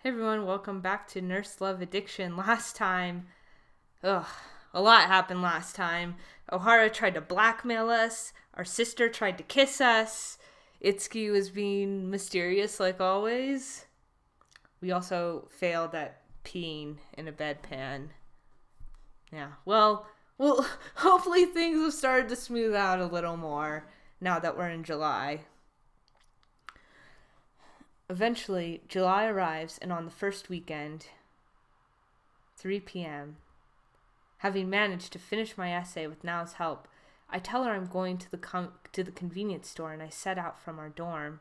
Hey everyone, welcome back to Nurse Love Addiction. Last time, a lot happened last time. Ohara tried to blackmail us, our sister tried to kiss us, Itsuki was being mysterious like always. We also failed at peeing in a bedpan. Yeah, well, hopefully things have started to smooth out a little more now that we're in July. Eventually, July arrives, and on the first weekend, 3 p.m., having managed to finish my essay with Nao's help, I tell her I'm going to the convenience store, and I set out from our dorm.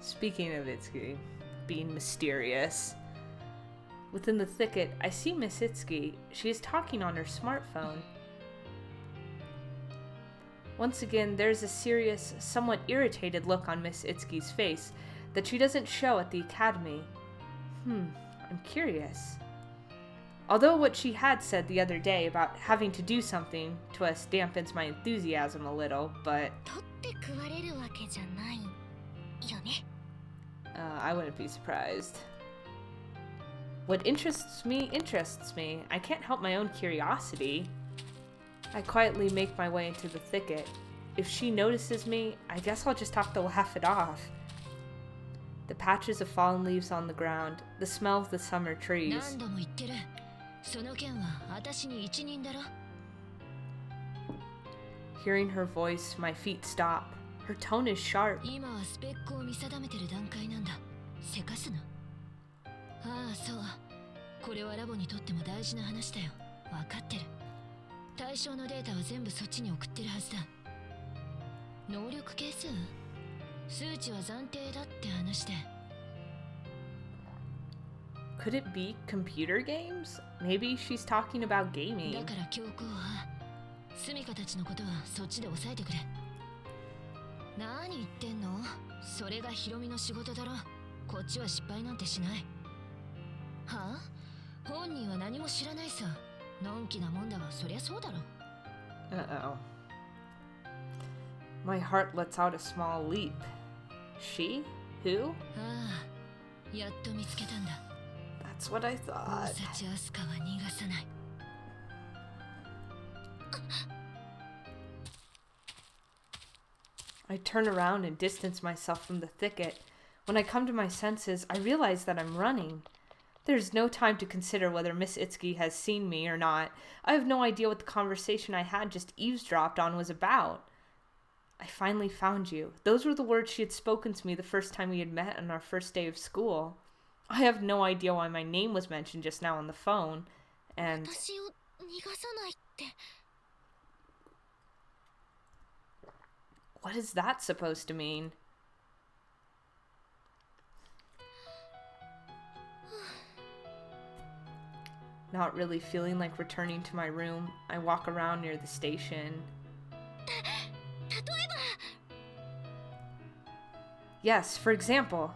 Speaking of Itsuki being mysterious, within the thicket, I see Miss Itsuki. She is talking on her smartphone. Once again, there's a serious, somewhat irritated look on Miss Itsuki's face that she doesn't show at the academy. I'm curious. Although what she had said the other day about having to do something to us dampens my enthusiasm a little, but I wouldn't be surprised. What interests me. I can't help my own curiosity. I quietly make my way into the thicket. If she notices me, I guess I'll just have to laugh it off. The patches of fallen leaves on the ground, the smell of the summer trees. Hearing her voice, my feet stop. Her tone is sharp. Could it be computer games? Maybe she's talking about gaming. Uh-oh. My heart lets out a small leap. She? Who? That's what I thought. I turn around and distance myself from the thicket. When I come to my senses, I realize that I'm running. There's no time to consider whether Miss Itsuki has seen me or not. I have no idea what the conversation I had just eavesdropped on was about. I finally found you. Those were the words she had spoken to me the first time we had met on our first day of school. I have no idea why my name was mentioned just now on the phone, and what is that supposed to mean? Not really feeling like returning to my room, I walk around near the station. Yes, for example.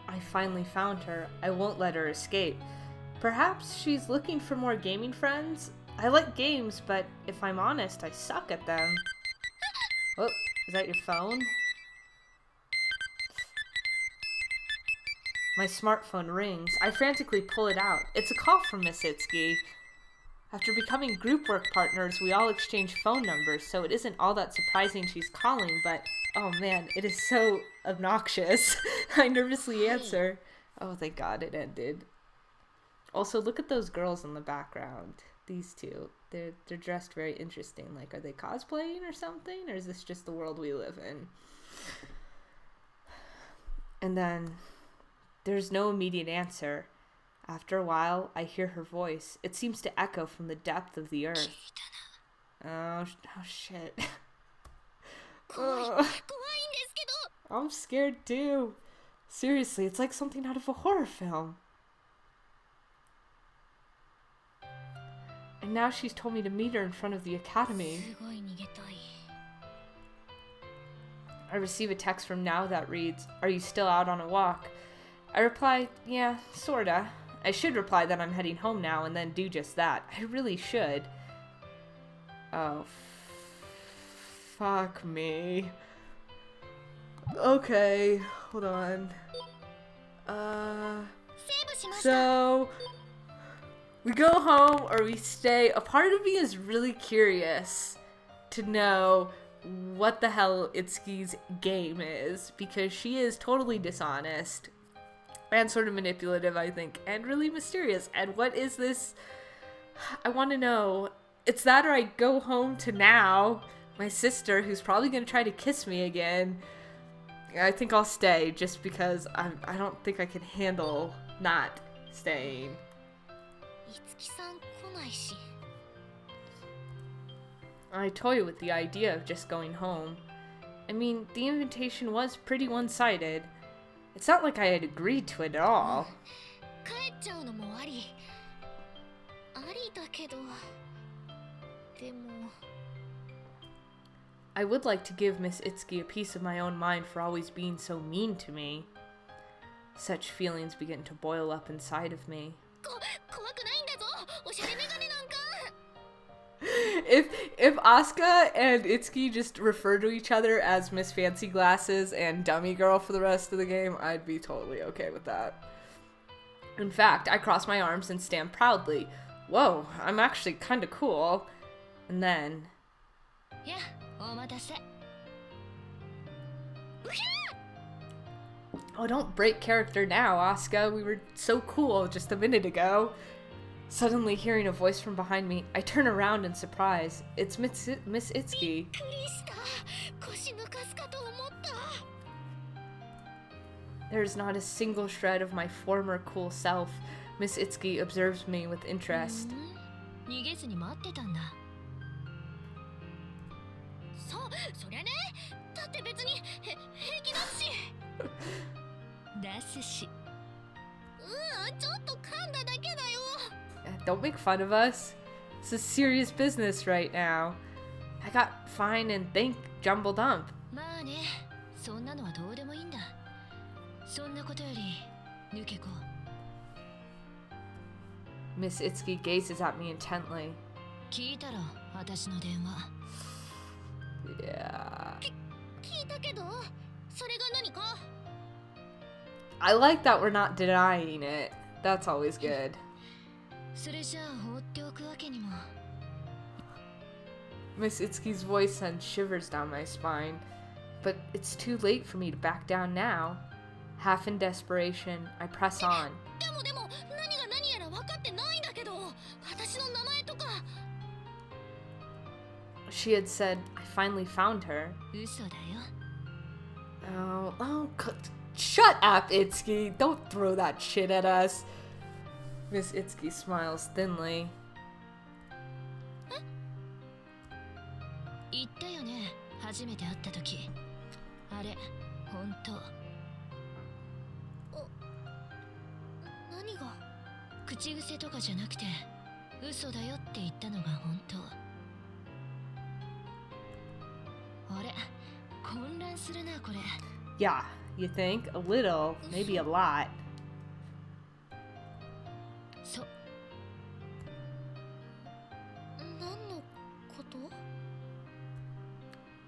I finally found her. I won't let her escape. Perhaps she's looking for more gaming friends? I like games, but if I'm honest, I suck at them. Oh, is that your phone? My smartphone rings. I frantically pull it out. It's a call from Miss Itsuki. After becoming group work partners, we all exchange phone numbers, so it isn't all that surprising she's calling, but oh man, it is so obnoxious. I nervously answer. Oh, thank God it ended. Also, look at those girls in the background. These two. They're dressed very interesting. Like, are they cosplaying or something? Or is this just the world we live in? And then there's no immediate answer. After a while, I hear her voice. It seems to echo from the depth of the earth. Oh shit. I'm scared too. Seriously, it's like something out of a horror film. And now she's told me to meet her in front of the academy. I receive a text from Now that reads, "Are you still out on a walk?" I reply, "Yeah, sorta." I should reply that I'm heading home now and then do just that. I really should. Oh, fuck me. Okay, hold on. So we go home or we stay. A part of me is really curious to know what the hell Itsuki's game is, because she is totally dishonest and sort of manipulative, I think, and really mysterious. And what is this? I want to know. It's that, or I go home to Now, my sister, who's probably going to try to kiss me again. I think I'll stay just because I don't think I can handle not staying. I toy with the idea of just going home. I mean, the invitation was pretty one-sided. It's not like I had agreed to it at all. I would like to give Miss Itsuki a piece of my own mind for always being so mean to me. Such feelings begin to boil up inside of me. If Asuka and Itsuki just refer to each other as Miss Fancy Glasses and Dummy Girl for the rest of the game, I'd be totally okay with that. In fact, I cross my arms and stand proudly. Whoa, I'm actually kinda cool. And then... Oh, don't break character now, Asuka. We were so cool just a minute ago. Suddenly hearing a voice from behind me, I turn around in surprise. It's Miss Itsuki. There's not a single shred of my former cool self. Miss Itsuki observes me with interest. Don't make fun of us. This is serious business right now. I got fine and think jumbled up. Miss Itsuki gazes at me intently. Yeah. I like that we're not denying it. That's always good. Miss Itsuki's voice sends shivers down my spine. But it's too late for me to back down now. Half in desperation, I press on. She had said, I finally found her. Shut up, Itsuki. Don't throw that shit at us. Miss Itsuki smiles thinly. Yeah, you think? A little, maybe a lot.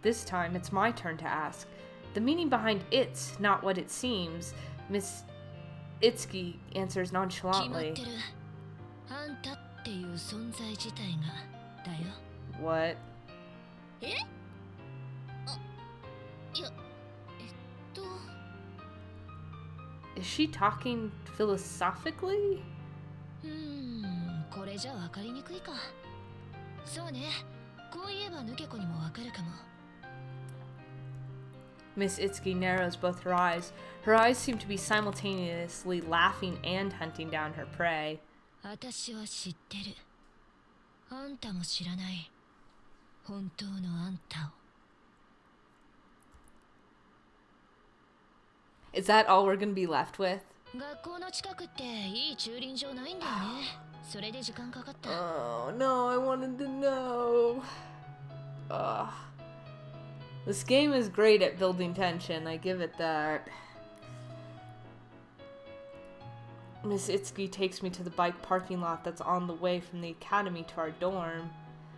This time, it's my turn to ask. The meaning behind it's not what it seems. Miss Itsuki answers nonchalantly. What? Is she talking philosophically? Miss Itsuki narrows both her eyes. Her eyes seem to be simultaneously laughing and hunting down her prey. Is that all we're gonna be left with? Oh no, I wanted to know. Ugh. This game is great at building tension, I give it that. Miss Itsuki takes me to the bike parking lot that's on the way from the academy to our dorm.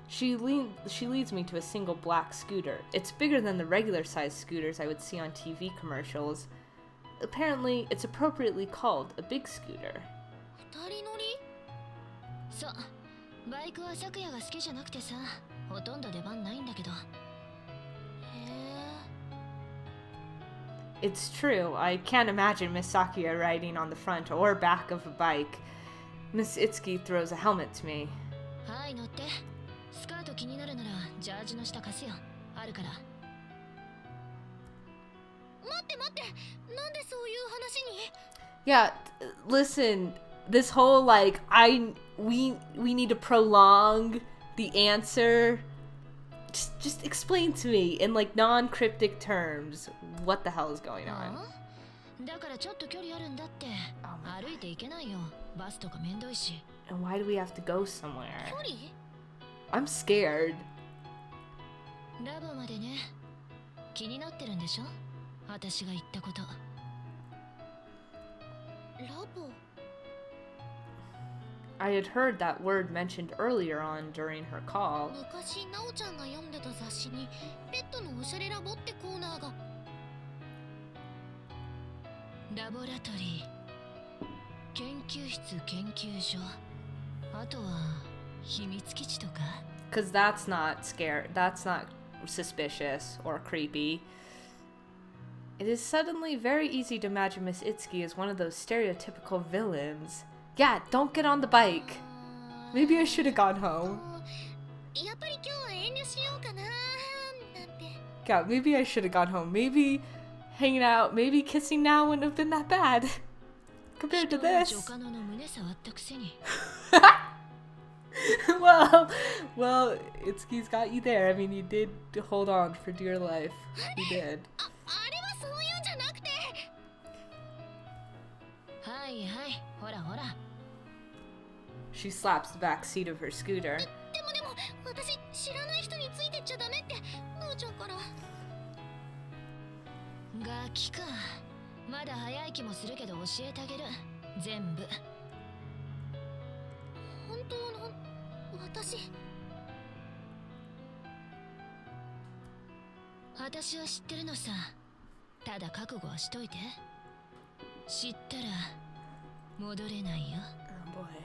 She leads me to a single black scooter. It's bigger than the regular sized scooters I would see on TV commercials. Apparently, it's appropriately called a big scooter. It's true, I can't imagine Miss Sakuya riding on the front or back of a bike. Miss Itsuki throws a helmet to me. Yeah, listen, this whole like we need to prolong the answer. Just explain to me in like non-cryptic terms what the hell is going on. Oh and why do we have to go somewhere? I'm scared. I had heard that word mentioned earlier on during her call. Because that's not that's not suspicious or creepy. It is suddenly very easy to imagine Miss Itsuki as one of those stereotypical villains. Yeah, don't get on the bike. Maybe I should have gone home. Yeah, maybe I should have gone home. Maybe hanging out, maybe kissing now wouldn't have been that bad. Compared to this. Well, Itsuki's got you there. I mean, you did hold on for dear life. You did. She slaps the back seat of her scooter. Oh boy.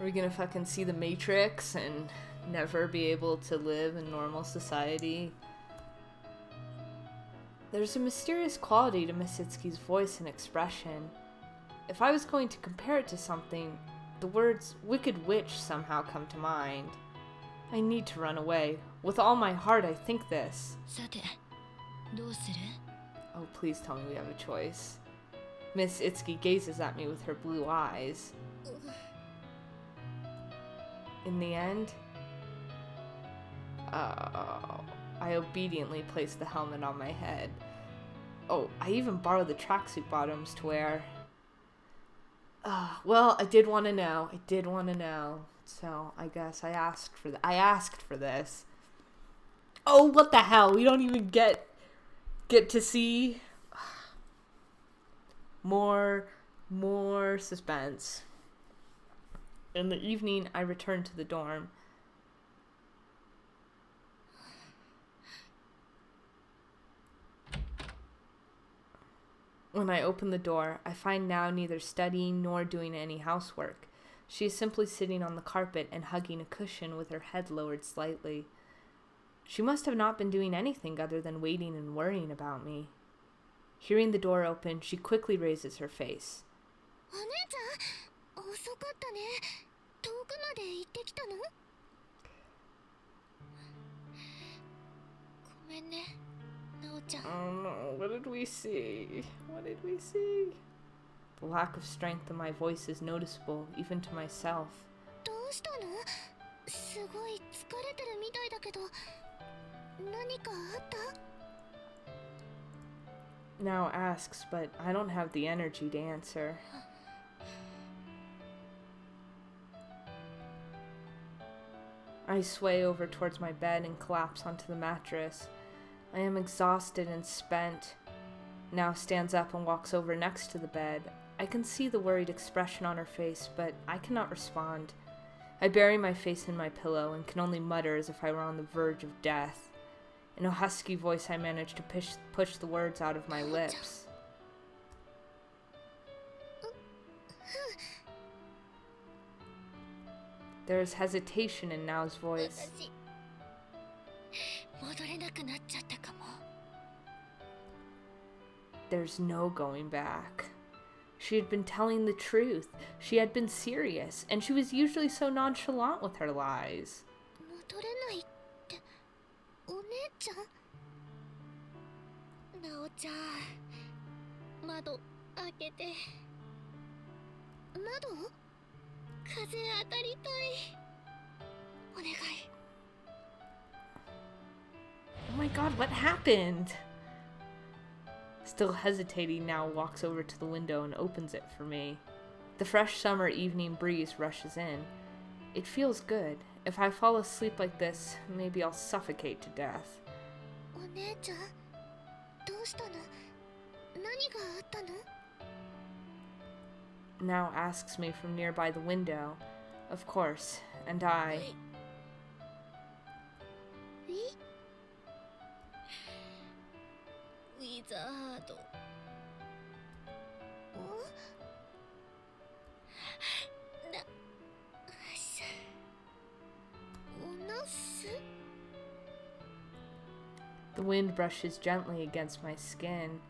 Are we gonna fucking see the Matrix and never be able to live in normal society? There's a mysterious quality to Miss Itsuki's voice and expression. If I was going to compare it to something, the words Wicked Witch somehow come to mind. I need to run away. With all my heart, I think this. Oh, please tell me we have a choice. Miss Itsuki gazes at me with her blue eyes. In the end, I obediently place the helmet on my head. Oh, I even borrowed the tracksuit bottoms to wear. Well, I did want to know. So I guess I asked for this. Oh, what the hell? We don't even get to see more suspense. In the evening, I returned to the dorm. When I open the door, I find Nao neither studying nor doing any housework. She is simply sitting on the carpet and hugging a cushion with her head lowered slightly. She must have not been doing anything other than waiting and worrying about me. Hearing the door open, she quickly raises her face. Oh no, what did we see? The lack of strength in my voice is noticeable, even to myself. Now asks, but I don't have the energy to answer. I sway over towards my bed and collapse onto the mattress. I am exhausted and spent. Now stands up and walks over next to the bed. I can see the worried expression on her face, but I cannot respond. I bury my face in my pillow and can only mutter as if I were on the verge of death. In a husky voice, I manage to push the words out of my lips. There is hesitation in Nao's voice. There's no going back. She had been telling the truth. She had been serious, and she was usually so nonchalant with her lies. Oh my god, what happened? Still hesitating, Nao walks over to the window and opens it for me. The fresh summer evening breeze rushes in. It feels good. If I fall asleep like this, maybe I'll suffocate to death. Nao asks me from nearby the window. Of course, and I... The wind brushes gently against my skin.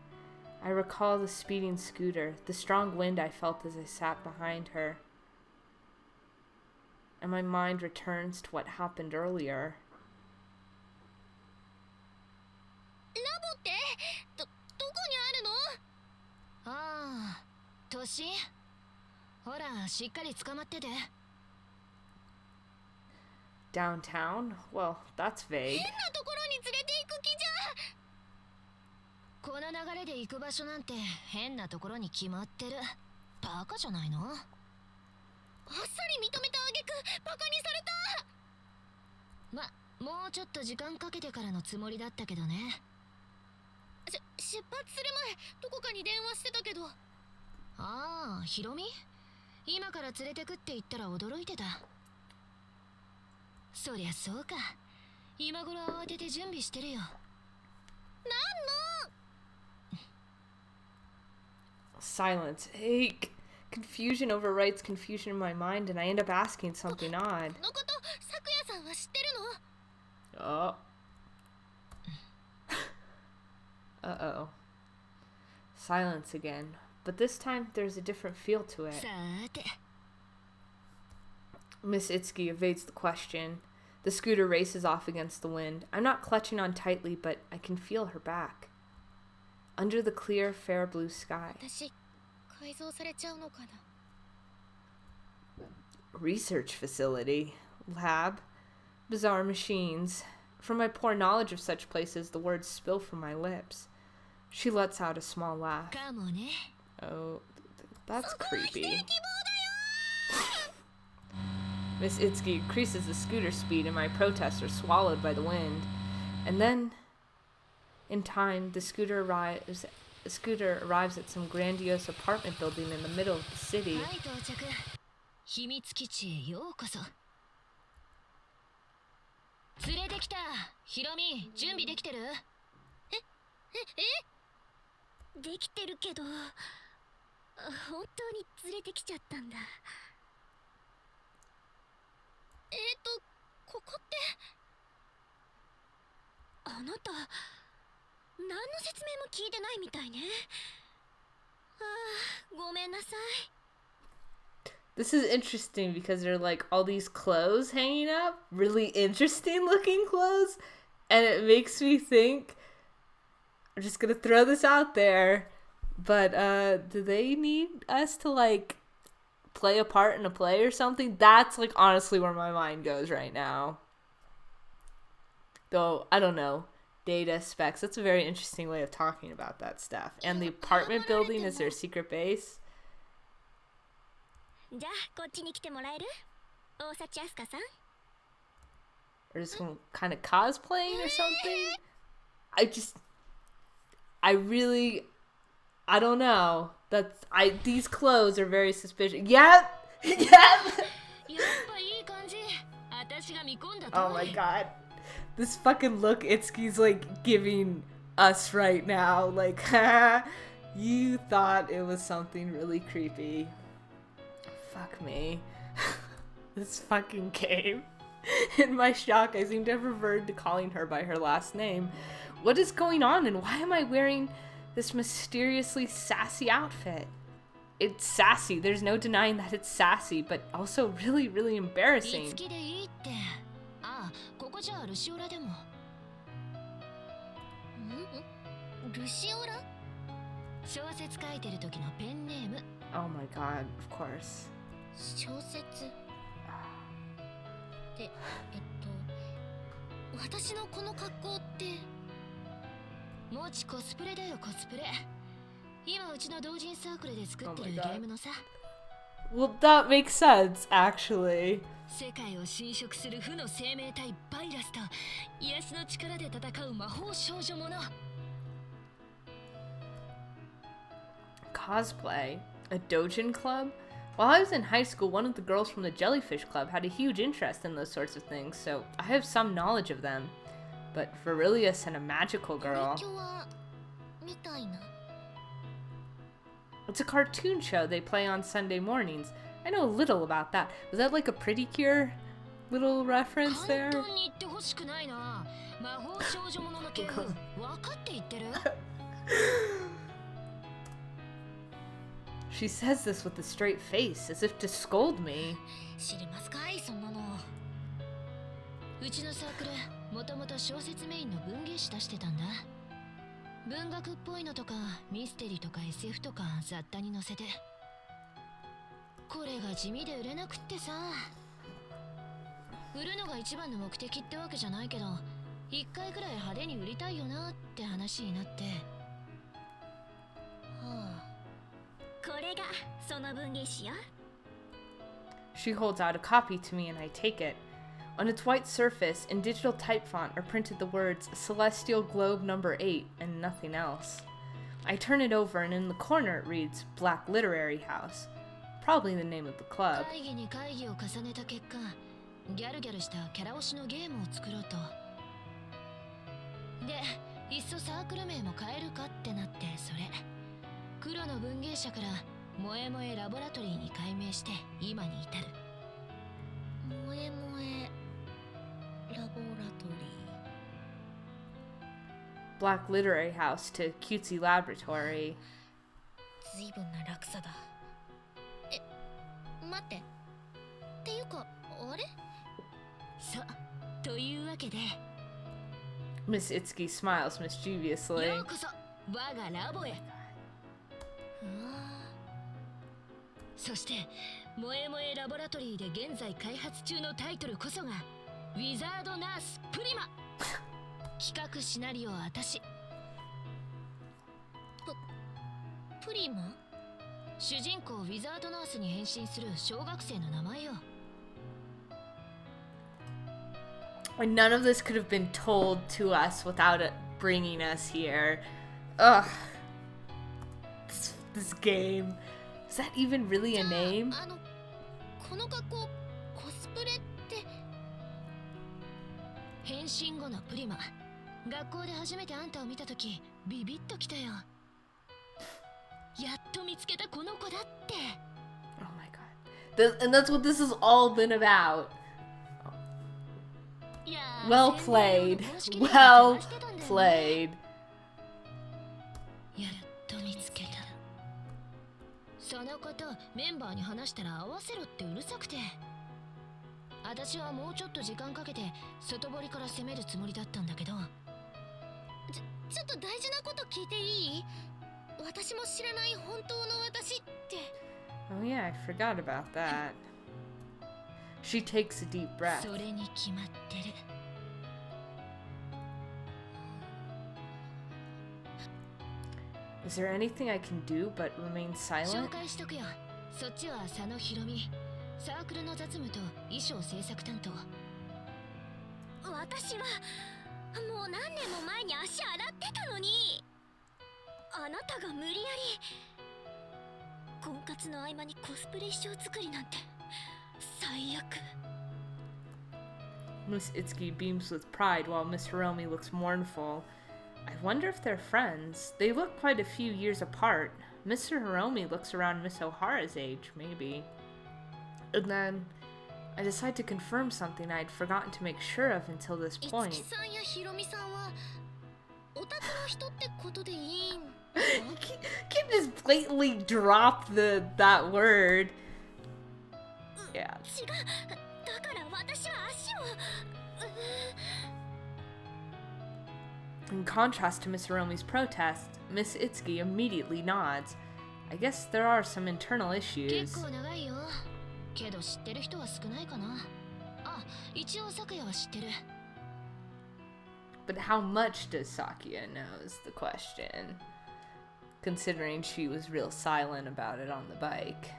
I recall the speeding scooter, the strong wind I felt as I sat behind her. And my mind returns to what happened earlier. Downtown? Well, that's vague. Silence. Hey, confusion overwrites confusion in my mind, and I end up asking something odd. Oh. Uh-oh. Silence again. But this time, there's a different feel to it. Miss Itsuki evades the question. The scooter races off against the wind. I'm not clutching on tightly, but I can feel her back. Under the clear, fair blue sky. Research facility. Lab. Bizarre machines. From my poor knowledge of such places, the words spill from my lips. She lets out a small laugh. Oh, that's creepy. Miss Itsuki increases the scooter speed and my protests are swallowed by the wind. And then, in time, the scooter arrives at some grandiose apartment building in the middle of the city. This is interesting because there are like all these clothes hanging up, really interesting looking clothes, and it makes me think, I'm just gonna throw this out there, but do they need us to like play a part in a play or something? That's like honestly where my mind goes right now. Though, I don't know. Data specs. That's a very interesting way of talking about that stuff. And the apartment building is their secret base. じゃあこっちに来てもらえる？大幸あすかさん。 Or just kind of cosplaying or something. I don't know. These clothes are very suspicious. Yeah, yeah. Oh my god, this fucking look Itsuki's like giving us right now. Like, you thought it was something really creepy. Fuck me. This fucking game. In my shock, I seem to have reverted to calling her by her last name. What is going on, and why am I wearing this mysteriously sassy outfit? It's sassy. There's no denying that it's sassy, but also really, really embarrassing. Oh my god, of course. で、私のこの格好って。もちコスプレだよ、コスプレ。今うちの同人サークルで作ってるゲームのさ。Well, that makes sense, actually. 世界を侵食する負の生命体バイラスと癒しの力で戦う魔法少女もの。Cosplay? A doujin club? While I was in high school, one of the girls from the Jellyfish Club had a huge interest in those sorts of things, so I have some knowledge of them. But Virilius and a magical girl... It's a cartoon show they play on Sunday mornings. I know a little about that. Was that like a Pretty Cure little reference there? She says this with a straight face, as if to scold me. 知りますかい、そんなの。うちのサークル、もともと小説メインの文芸誌出してたんだ。文学っぽいのとか、ミステリーとか SF とか雑多に載せて。これが地味で売れなくってさ。売るのが一番の目的ってわけじゃないけど、一回くらい派手に売りたいよなって話になって。はあ。これがその文芸誌よ。She holds out a copy to me and I take it. On its white surface, in digital type font, are printed the words Celestial Globe Number 8 and nothing else. I turn it over and in the corner it reads Black Literary House. Probably the name of the club. 会議に会議を重ねた結果、ギャルギャルしたキャラ推しのゲームを作ろうと。で、いっそサークル名も変えるかってなってそれ。黒の文芸者から萌え萌えラボラトリーに改名して今に至る。萌え萌えラボラトリー。Black Literary House to Cutesy Laboratory. 随分な落差だ。待って。っていうか、あれ？さ、というわけで。Miss Itsuki smiles mischievously. ようこそ我がラボへ。そして萌え萌えラボラトリーで現在開発中のタイトルこそがウィザードナースプリマ。企画シナリオは私。プリマ？主人公ウィザードナースに変身する小学生の名前よ。None of this could have been told to us without it bringing us here. Ugh. This game. Is that even really a name? この格好コスプレって。変身後のプリマ。学校で初めてあんたを見たときビビッときたよ。やっと見つけたこの子だって。Oh my god. And that's what this has all been about. Well played. Well played. やっと見つけた。そのことメンバーに話したら合わせろってうるさくて。私はもうちょっと時間かけて外堀から攻めるつもりだったんだけど。ちょっと大事なこと聞いていい？私も知らない本当の私って。Oh yeah, I forgot about that. She takes a deep breath. それに決まってる。Is there anything I can do but remain 紹 silent? 介しとくよ。そっちは佐野ひろみ、サークルの雑務と衣装制作担当。私はもう何年も前に足洗ってたのに、あなたが無理やり婚活の合間にコスプレ衣装作りなんて最悪。 Miss Itsuki beams with pride while Miss Hiromi looks mournful. I wonder if they're friends. They look quite a few years apart. Mr. Hiromi looks around Miss O'Hara's age, maybe. And then I decide to confirm something I'd forgotten to make sure of until this point. 五木さんやひろみさんはオタクの人ってことでいいん？ Can't just blatantly drop that word. Yeah. 違う。だから私は足を。In contrast to Miss Hiromi's protest, Miss Itsuki immediately nods. I guess there are some internal 結 issues. 構長いよ。けど知ってる人は少ないかな。あ、一応咲夜は知ってる。 But how much does Sakia know is the question, considering she was real silent about it on the bike.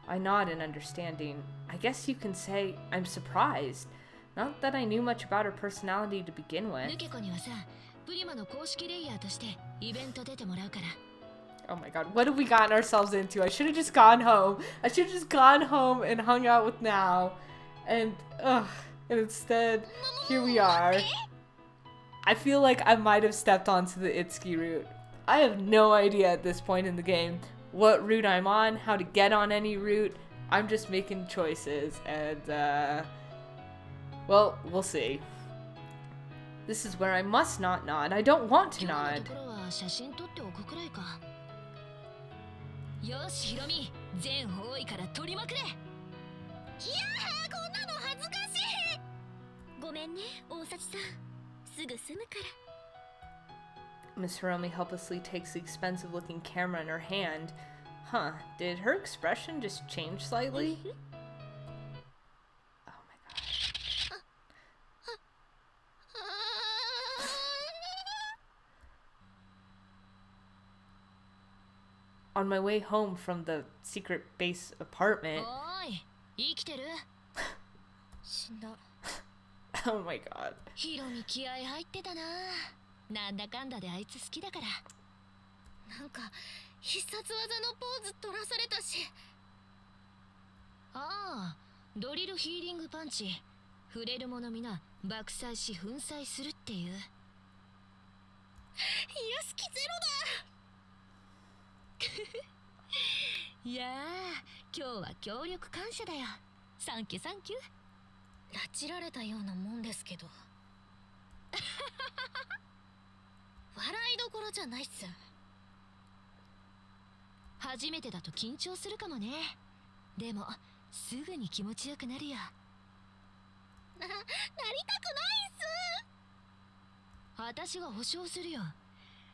I nod in understanding. I guess you can say I'm surprised. Not that I knew much about her personality to begin ヌ with. ケコにはさ、プリマの公式レイヤーとしてイベント出てもらうから。 Oh my god, what have we gotten ourselves into? I should have just gone home. I should have just gone home and hung out with Now. And instead, here we are. I feel like I might have stepped onto the Itsuki route. I have no idea at this point in the game what route I'm on, how to get on any route. I'm just making choices, and well, we'll see. This is where I must not nod. I don't want to 今日の nod. ところは写真撮っておくくらいか。よしひろみ、全方位から撮りまくれ。いやー、こんなの恥ずかしい。ごめんね、大幸さん。すぐ済むから。 Miss Hiromi helplessly takes the expensive looking camera in her hand. Huh, did her expression just change slightly? Oh my god. On my way home from the secret base apartment. おい、生きてる？死んだ。 Oh my god. ヒロミ気合入ってたな。なんだかんだであいつ好きだから。なんか必殺技のポーズ取らされたし。ああ、ドリルヒーリングパンチ。触れるものみな爆砕し粉砕するっていう。癒しきゼロだ。いやー、今日は協力感謝だよ。サンキュサンキュ。拉致られたようなもんですけど。笑いどころじゃないっす。初めてだと緊張するかもね。でもすぐに気持ちよくなるよ。なりたくないっす。私が保証するよ。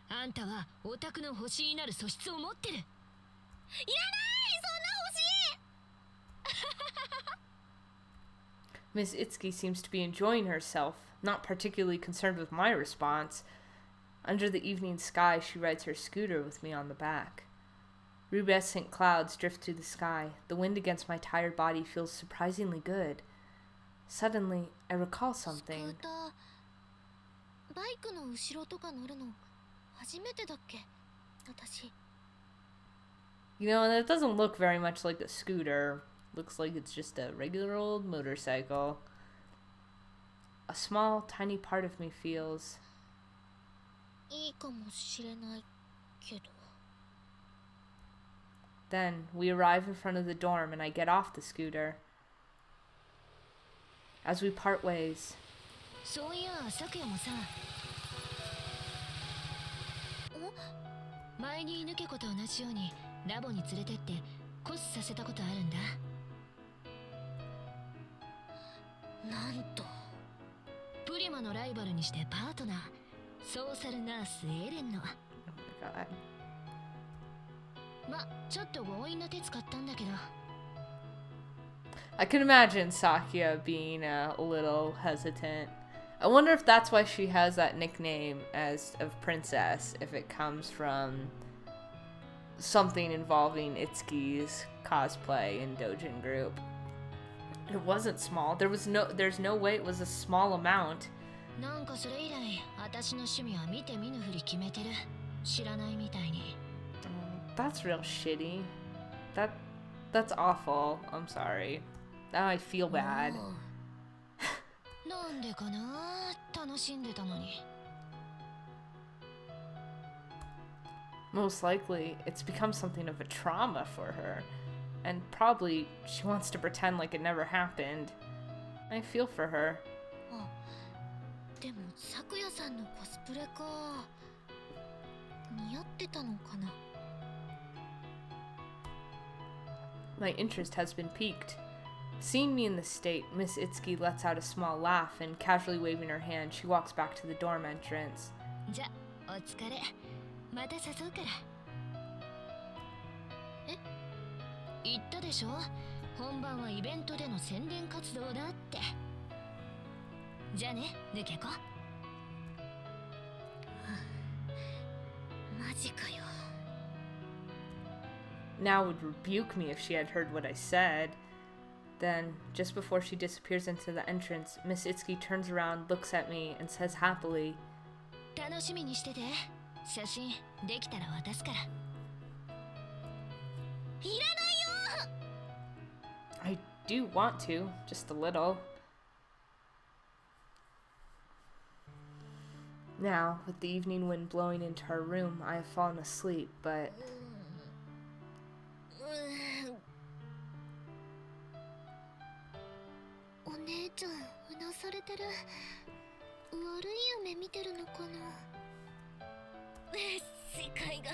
あんたはオタクの星になる素質を持ってる。いらない、Miss Itsuki seems to be enjoying herself, not particularly concerned with my response. Under the evening sky, she rides her scooter with me on the back. Rubescent clouds drift through the sky. The wind against my tired body feels surprisingly good. Suddenly, I recall そんな星。スク something. ーター、バイクの後ろとか乗るの初めてだっけ、私。You know, that doesn't look very much like a scooter. Looks like it's just a regular old motorcycle. A small, tiny part of me feels... いいかもしれないけど。 Then, we arrive in front of the dorm and I get off the scooter. As we part ways... そういや、昨夜もさ。前にヌケコと同じようにラボに連れてってコスさせたことあるんだ。なんとプリマのライバルにしてパートナー、ソーサルナースエレンの。 Oh my god. ま、ちょっと強引な手使ったんだけど。 I can imagine Sakia being a little hesitant. I wonder if that's why she has that nickname of princess, if it comes from something involving Itsuki's cosplay and Dojin group. It wasn't small. There's no way it was a small amount. なんかそれ以来、私の趣味は見て見ぬふり決めてる。知らないみたいに。That's real shitty. That's awful. I'm sorry. Now I feel bad. なんでかな、楽しんでたのに。Most likely, it's become something of a trauma for her. And probably she wants to pretend like it never happened. I feel for her. でも、咲夜さんのコスプレか。似合ってたのかな。My interest has been piqued. Seeing me in this state, Miss Itsuki lets out a small laugh and, casually waving her hand, she walks back to the dorm entrance. じゃ、お疲れ。また誘うから。え？言ったでしょ？本番はイベントでの宣伝活動だって。じゃあね、抜けこ。マジかよ。Now would rebuke me if she had heard what I said. Then, just before she disappears into the entrance, Miss Itsuki turns around, looks at me, and says happily, 楽しみにしてて。写真できたら渡すから。いらないよ。 I do want to, just a little. Now, with the evening wind blowing into our room, I have fallen asleep, but... お姉ちゃん、うなされてる。悪い夢見てるのかな。世界が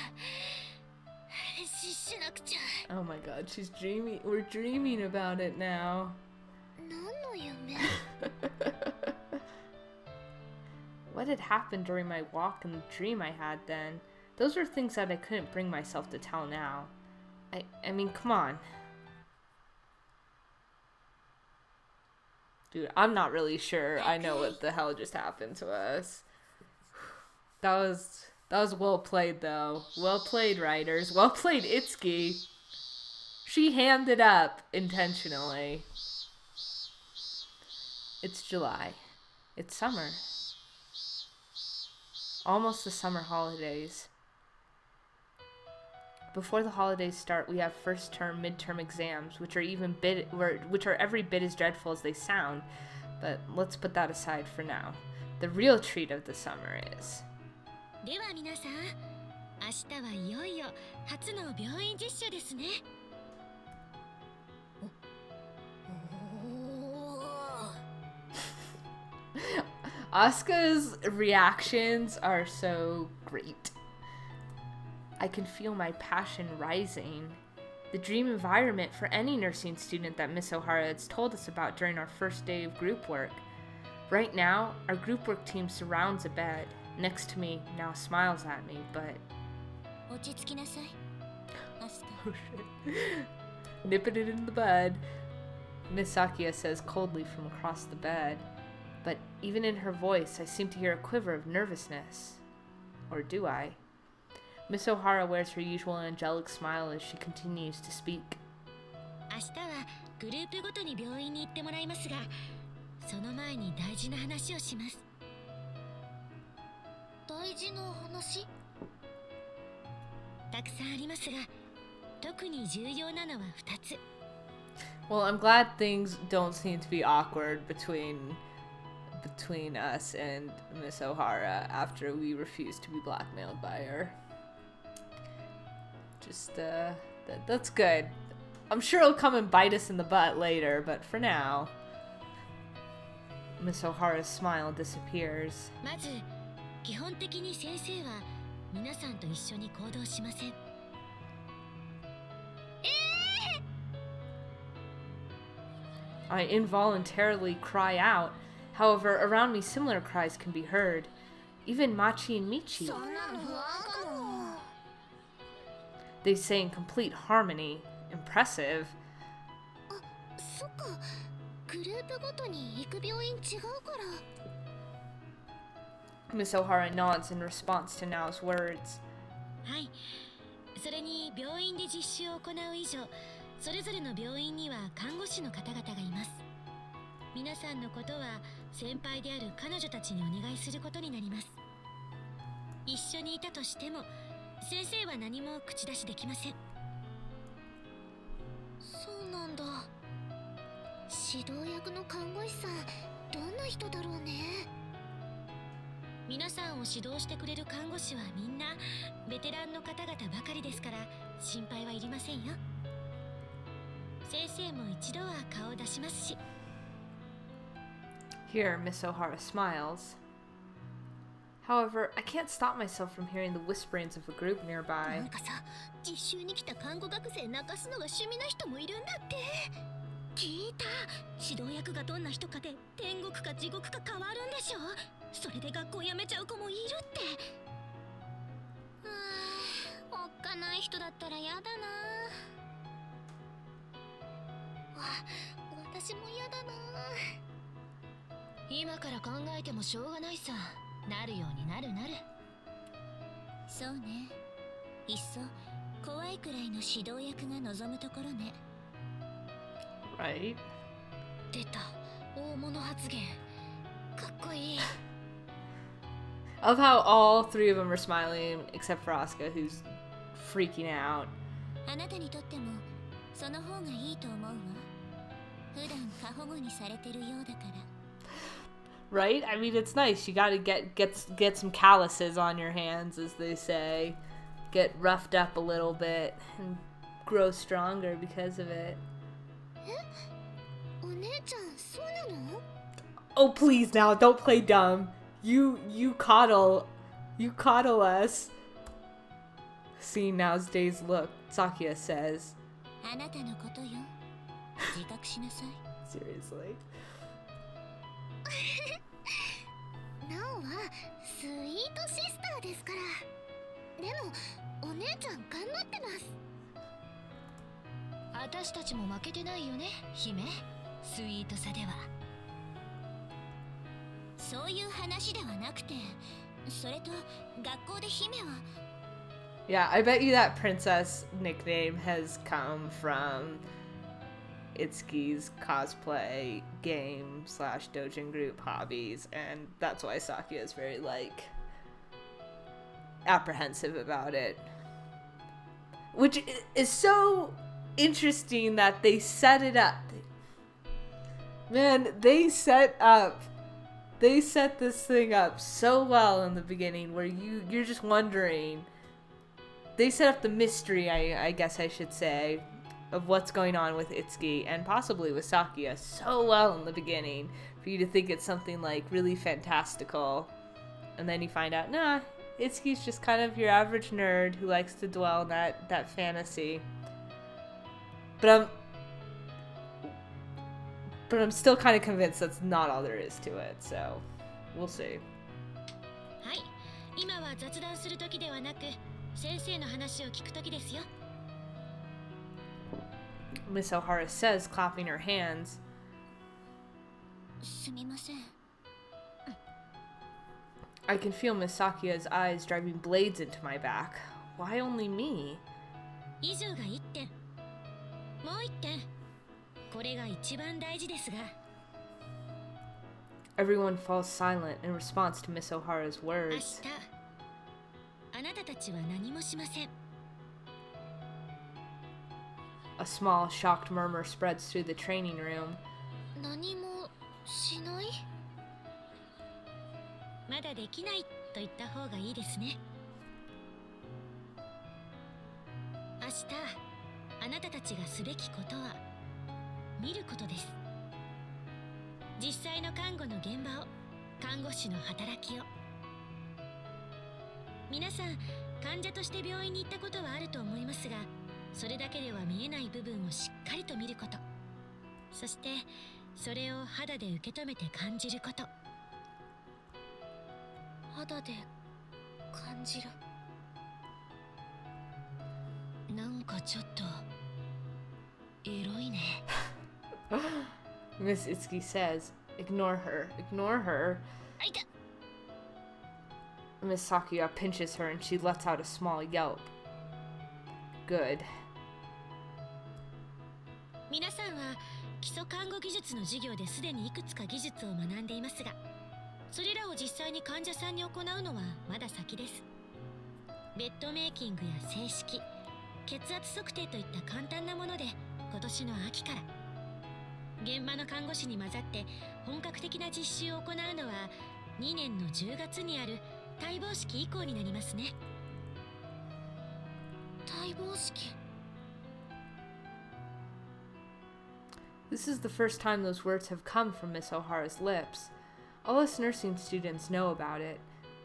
しなくちゃ。 Oh my god, she's dreaming. We're dreaming about it now. 何の夢？ What had happened during my walk and the dream I had then? Those were things that I couldn't bring myself to tell now. I mean, come on. Dude, I'm not really sure I know what the hell just happened to us. That was well played, though. Well played, writers. Well played, Itsuki. She handed up intentionally. It's July. It's summer. Almost the summer holidays. Before the holidays start, we have first term, midterm exams, which are every bit as dreadful as they sound. But let's put that aside for now. The real treat of the summer is... では皆さん、明日はいよいよ初の病院実習ですね。Asuka's reactions are so great. I can feel my passion rising. The dream environment for any nursing student that Miss O'Hara has told us about during our first day of group work. Right now, our group work team surrounds a bed. Next to me now smiles at me, but... 落ち着きなさい。Oh shit. Nipping it in the bud. Miss Sakia says coldly from across the bed. But even in her voice, I seem to hear a quiver of nervousness. Or do I? Miss O'Hara wears her usual angelic smile as she continues to speak. 明日はグループごとに病院に行ってもらいますが、その前に大事な話をします。大事な話？たくさんありますが、特に重要なのは2つ。Well, I'm glad things don't seem to be awkward between us and Miss O'Hara after we refuse to be blackmailed by her. Just, that's good. I'm sure it'll come and bite us in the butt later, but for now... Miss O'Hara's smile disappears. まず、基本的に先生は皆さんと一緒に行動しません。I involuntarily cry out. However, around me similar cries can be heard. Even Machi and Michi. They say in complete harmony. Impressive. そっか、グループごとに行く病院違うから。Miss O'Hara nods in response to Nao's words. はい。それに病院で実習を行う以上、それぞれの病院には看護師の方々がいます。皆さんのことは先輩である彼女たちにお願いすることになります。一緒にいたとしても、先生は何も口出しできません。そうなんだ。指導役の看護師さん、どんな人だろうね。皆さんを指導してくれる看護師はみんなベテランの方々ばかりですから心配はいりませんよ。先生も一度は顔を出しますし。 Here, Miss O'Hara smiles. However, I can't stop myself from hearing the whisperings of a group な nearby. んかさ、実習に来た看護学生泣かすのが趣味な人もいるんだって。聞いた。指導役がどんな人かで天国か地獄か変わるんでしょ。それで学校辞めちゃう子もいるって。おっかない人だったらやだな。私もやだな。今から考えてもしょうがないさ。なるようになる。そうね。いっそ怖いくらいの指導役が望むところね。Right? 出た。大物発言。かっこいい。I love how all three of them are smiling, except for Asuka, who's freaking out. あなたにとってもその方がいいと思うわ。普段過保護にされてるようだから。Right? I mean, it's nice. You gotta get some calluses on your hands, as they say. Get roughed up a little bit and grow stronger because of it. お姉ちゃん、そうなの? Oh, please now, don't play dumb. You coddle us. Seeing Nao's dazed look, Sakuya says. あなたのことよ。自覚しなさい。Seriously? ナオはスイートシスターですから。でもお姉ちゃん頑張ってます。私たちも負けてないよね、姫。スイートさでは。そういう話ではなくて、それと学校で姫は。Yeah, I bet you that princess nickname has come from Itsuki's cosplay game / doujin group hobbies, and that's why Sakuya is very, apprehensive about it. Which is so interesting that they set it up. Man, they set this thing up so well in the beginning where you're just wondering. They set up the mystery, I guess I should say, of what's going on with Itsuki and possibly with Sakuya so well in the beginning for you to think it's something really fantastical, and then you find out, nah, Itsuki's just kind of your average nerd who likes to dwell in that fantasy. But I'm still kind of convinced that's not all there is to it, so we'll see. はい、今は雑談する時ではなく、先生の話を聞く時ですよ。Miss O'Hara says, clapping her hands. すみません。I can feel Miss Sakuya's eyes driving blades into my back. Why only me? 以上が1点。もう1点。これが一番大事ですが。Everyone falls silent in response to Miss O'Hara's 明 words. 日、あなたたちは何もしません。A small, shocked murmur spreads through the training room. 何もしない？まだできないと言った方がいいですね。明日、あなたたちがすべきことは見ることです。実際の看護の現場を、看護師の働きを。皆さん、患者として病院に行ったことはあると思いますが、それだけでは見えない部分をしっかりと見ること。そして、それを肌で受け止めて感じること。肌で感じる。なんかちょっとエロいね。Miss Itsuki says, ignore her. あいた。Miss Sakuya pinches her and she lets out a small yelp. Good. 皆さんは基礎看護技術の授業ですでにいくつか技術を学んでいますが、それらを実際に患者さんに行うのはまだ先です。ベッドメイキングや正式、血圧測定といった簡単なもので今年の秋から、現場の看護師に混ざって本格的な実習を行うのは2年の10月にある待望式以降になりますね。待望式。 This is the first time those words have come from Miss O'Hara's lips. All us nursing students know about it.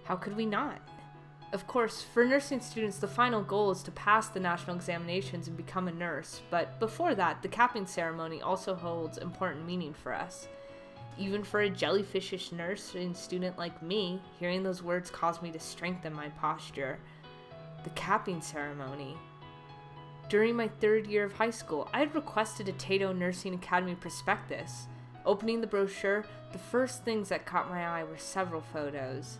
How could we not? Of course, for nursing students, the final goal is to pass the national examinations and become a nurse, but before that, the capping ceremony also holds important meaning for us. Even for a jellyfishish nursing student like me, hearing those words caused me to strengthen my posture. The capping ceremony. During my 3rd year of high school, I had requested a Tato Nursing Academy prospectus. Opening the brochure, the first things that caught my eye were several photos.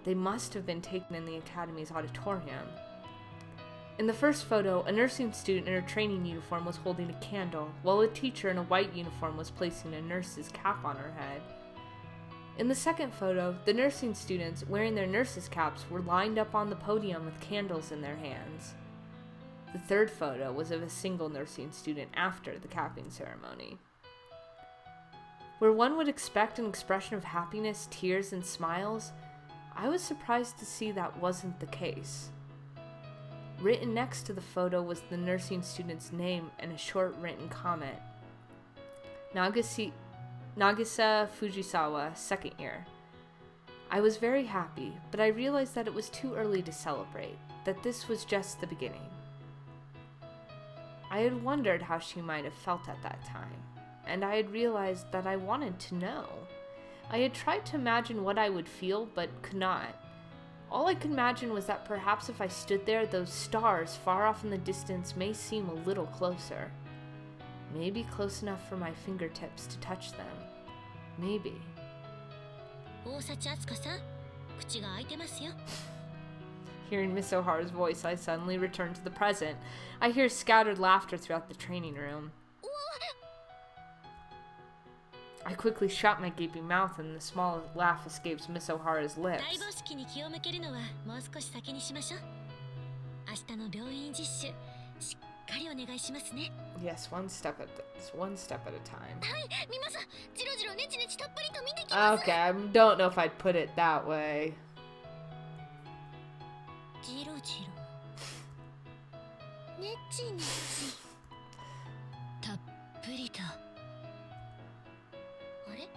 They must have been taken in the Academy's auditorium. In the first photo, a nursing student in her training uniform was holding a candle, while a teacher in a white uniform was placing a nurse's cap on her head. In the second photo, the nursing students, wearing their nurses' caps, were lined up on the podium with candles in their hands. The third photo was of a single nursing student after the capping ceremony. Where one would expect an expression of happiness, tears, and smiles, I was surprised to see that wasn't the case. Written next to the photo was the nursing student's name and a short written comment. Nagisa Fujisawa, 2nd year. I was very happy, but I realized that it was too early to celebrate, that this was just the beginning. I had wondered how she might have felt at that time, and I had realized that I wanted to know. I had tried to imagine what I would feel, but could not. All I could imagine was that perhaps if I stood there, those stars far off in the distance may seem a little closer. Maybe close enough for my fingertips to touch them. Maybe. 大幸あすかさん、口が開いてますよ。 Hearing Miss O'Hara's voice, I suddenly returned to the present. I hear scattered laughter throughout the training room. I quickly shut my gaping mouth and the small laugh escapes Miss O'Hara's lips. 待望式に気を向けるのはもう少し先にしましょう。明日の病院実習、しっかりお願いしますね。 Yes, one step at a time. はい、見ます。じろじろネチネチたっぷりと見てきます。 Okay, I don't know if I'd put it that way. じろじろ。ネチネチ。たっぷりと。あれ？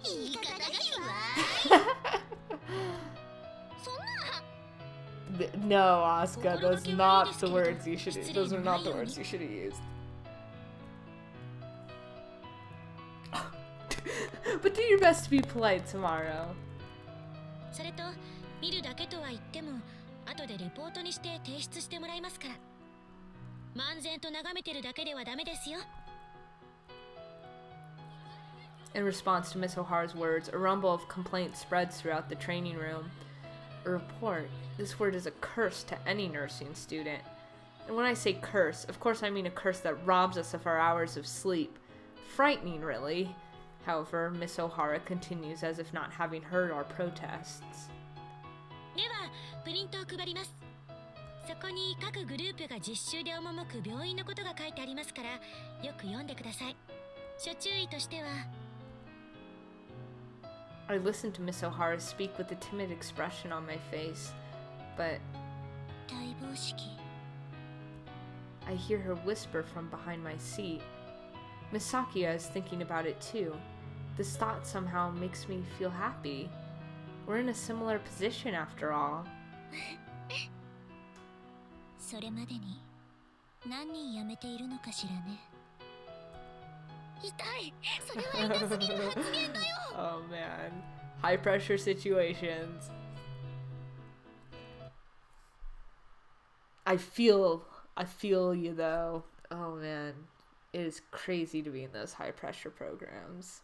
言い方がいいわ。そんな。 No, Asuka, those are not the words you should. Those are not the words you should have used. But do your best to be polite tomorrow. それと見るだけとは言っても後でレポートにして提出してもらいますから。漫然と眺めてるだけではダメですよ。 In response to Miss O'Hara's words, a rumble of complaint spreads throughout the training room. A report. This word is a curse to any nursing student. And when I say curse, of course I mean a curse that robs us of our hours of sleep. Frightening, really. However, Miss O'Hara continues as if not having heard our protests. ではプリントを配ります。そこに各グループが実習で赴く病院のことが書いてありますからよく読んでください。諸注意としては。 I listened to Miss O'Hara speak with a timid expression on my face, but 待望式。 I hear her whisper from behind my seat. Miss Sakuya is thinking about it too. This thought somehow makes me feel happy. We're in a similar position after all. それまでに何人辞めているのかしらね。痛い。それは痛すぎる発言だよ。 Oh man. High pressure situations. I feel you though. Oh man. It is crazy to be in those high pressure programs.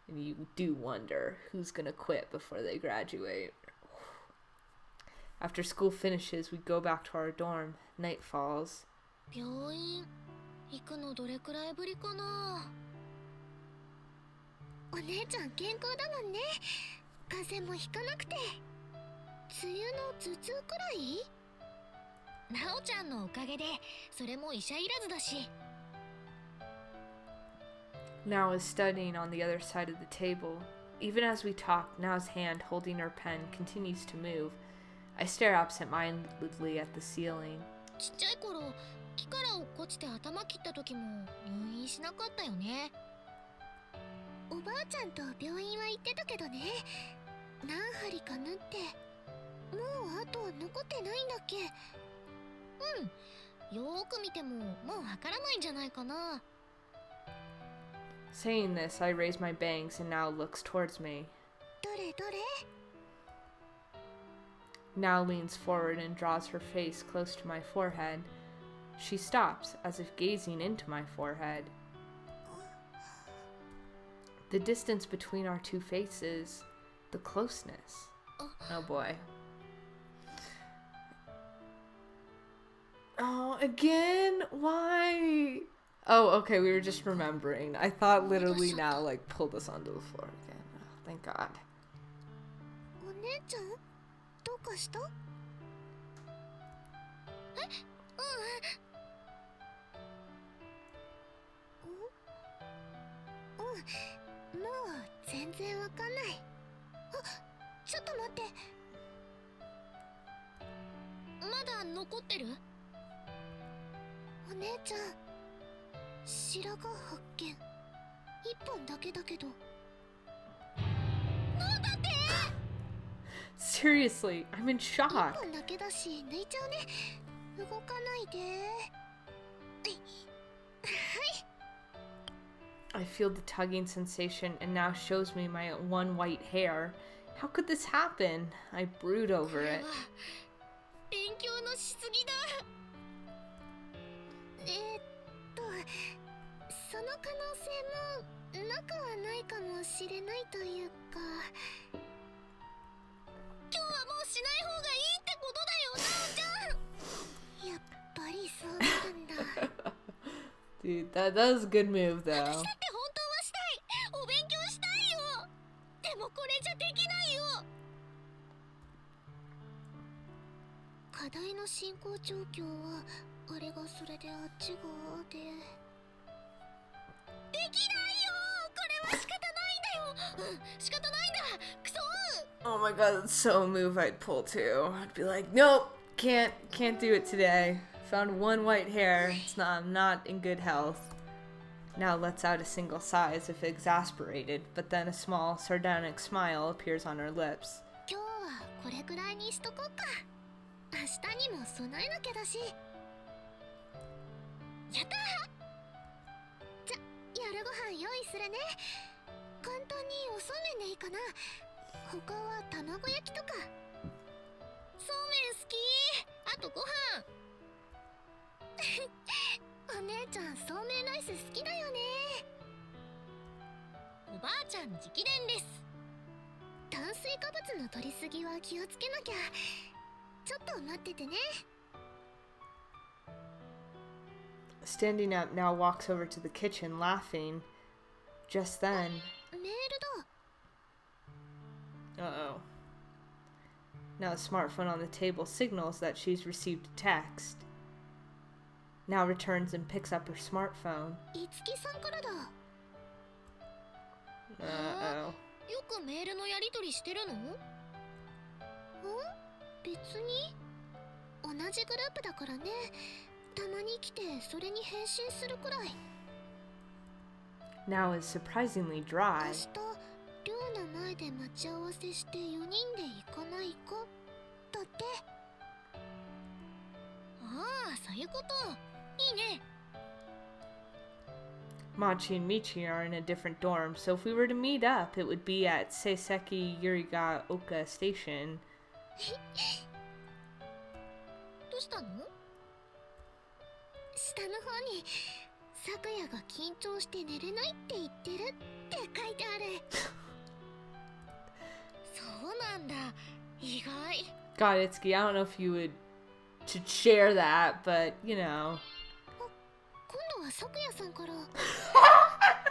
And you do wonder who's gonna quit before they graduate. After school finishes, we go back to our dorm. Night falls. 病院行くのどれくらいぶりかな。お姉ちゃん健康だもんね。風邪もひかなくて。梅雨の頭痛くらい？なおちゃんのおかげで、それも医者いらずだし。Now is studying on the other side of the table. Even as we talk, Nao's hand holding her pen continues to move. I stare absent-mindedly at the ceiling. ちっちゃい頃、木から落っこちて頭切った時も入院しなかったよね。おばあちゃんと病院は行ってたけどね。何針か縫って、もうあと残ってないんだっけ。うん、よーく見てももうわからないんじゃないかな。Saying this, I raise my bangs and Nao looks towards me. どれどれ？ Nao leans forward and draws her face close to my forehead. She stops, as if gazing into my forehead. The distance between our two faces, the closeness. Oh boy. Oh, again? Why? Oh, okay, we were just remembering. I thought literally Nao like pulled us onto the floor again. Oh, thank God. お姉ちゃん、どうかした？え、もう全然わかんない。あ、ちょっと待って。まだ残ってる？お姉ちゃん、白髪発見。一本だけだけど。なんだって？ Seriously, I'm in 一 shock. 本だけだし抜いちゃうね。動かないで。はい。 I feel the tugging sensation and now shows me my one white hair. How could this happen? I brood over it. 勉強のしすぎだ。その可能性もなくはないかもしれないというか。今日はもうしない方がいいってことだよ、なおちゃん。やっぱりそうなるんだ。Dude, that was a good move 私だ though. って本当はしたい。お勉強したいよ。でもこれじゃできないよ。課題の進行状況はあれがそれであっちがで。できないよ。これは仕方ないんだよ。仕方ないんだ。クソ。 Oh my God, that's so a move I'd pull too. I'd be like, nope, can't do it today. Found one white hair. I'm not in good health. Now lets out a single sigh as if exasperated, but then a small, sardonic smile appears on her lips. 今日はこれくらいにしとこうか。明日にも備えなきゃだし。やったー。じゃ、夜ご飯用意するね。簡単におそうめんでいいかな。他は卵焼きとか。そうめん好き。あとご飯。お姉ちゃんそうめんライス好きだよね。おばあちゃん直伝です。炭水化物の摂りすぎは気をつけなきゃ。ちょっと待っててね。 Standing up, Now walks over to the kitchen, laughing. Just then... メールだ。 Uh-oh. Now the smartphone on the table signals that she's received a text. Now returns and picks up her smartphone. いつきさんからだ。 Uh-oh. よくメールのやり取りしてるの？別に同じグループだからね。たまに来てそれに返信するくらい。 Now is surprisingly 明 dry. 日寮の前で待ち合わせして4人で行かないかだって。ああ、そういうこと。いいね。 Machi and Michi are in a different dorm, so if we were to meet up, it would be at Seiseki Yurigaoka Station. どうしたの？下の方に昨夜が緊張して寝れないって言ってるって書いてある。そうなんだ。意外。God, Itsuki, I don't know if you should share that, but, you know. 今度は咲夜さんからい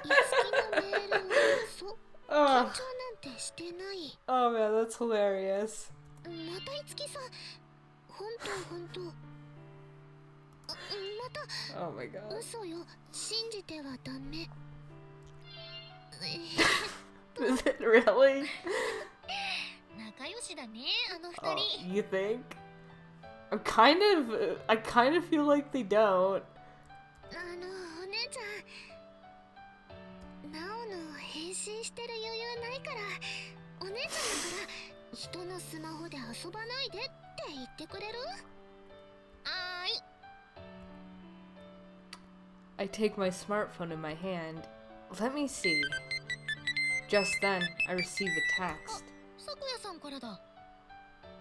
つきのメールを緊張なんてしてない。 Oh man, that's hilarious. またいつきさん、本当また Oh my god. 嘘よ、信じてはダメ。 Is it really? 仲良しだね、あの二 Oh, 人。 you think? I kind of feel like they don't. お姉ちゃん、ナオの変身してる余裕ないから、お姉ちゃんだから人のスマホで遊ばないでって言ってくれる？あーい。 I take my smartphone in my hand. Let me see. Just then, I receive a text. 咲夜さんからだ。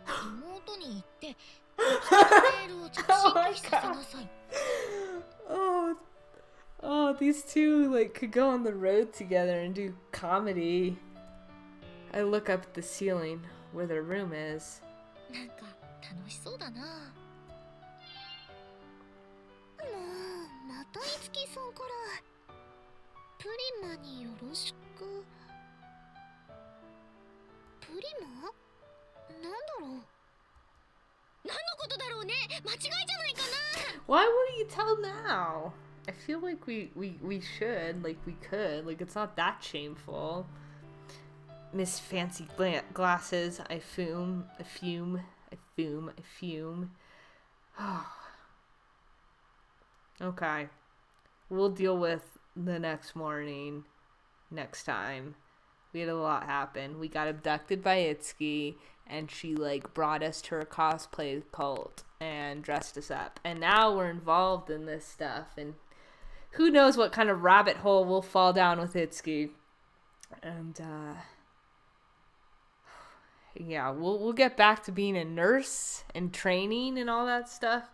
妹に言ってメールを着信拒否させなさい。Oh, these two like could go on the road together and do comedy. I look up at the ceiling where their room is. なんか楽しそうだな。もうまたいつきさんからプリマによろしく。プリマ？なんだろう。何のことだろうね。間違いじゃないかな。 Why wouldn't you tell now? I feel like we should, like we could, like it's not that shameful. Miss Fancy Glasses, I fume. Okay. We'll deal with the next morning next time. We had a lot happen. We got abducted by Itsuki, and she like brought us to her cosplay cult and dressed us up. And now we're involved in this stuff, and who knows what kind of rabbit hole we'll fall down with Itsuki. And yeah, we'll get back to being a nurse and training and all that stuff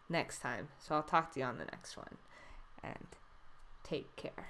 next time. So I'll talk to you on the next one. And take care.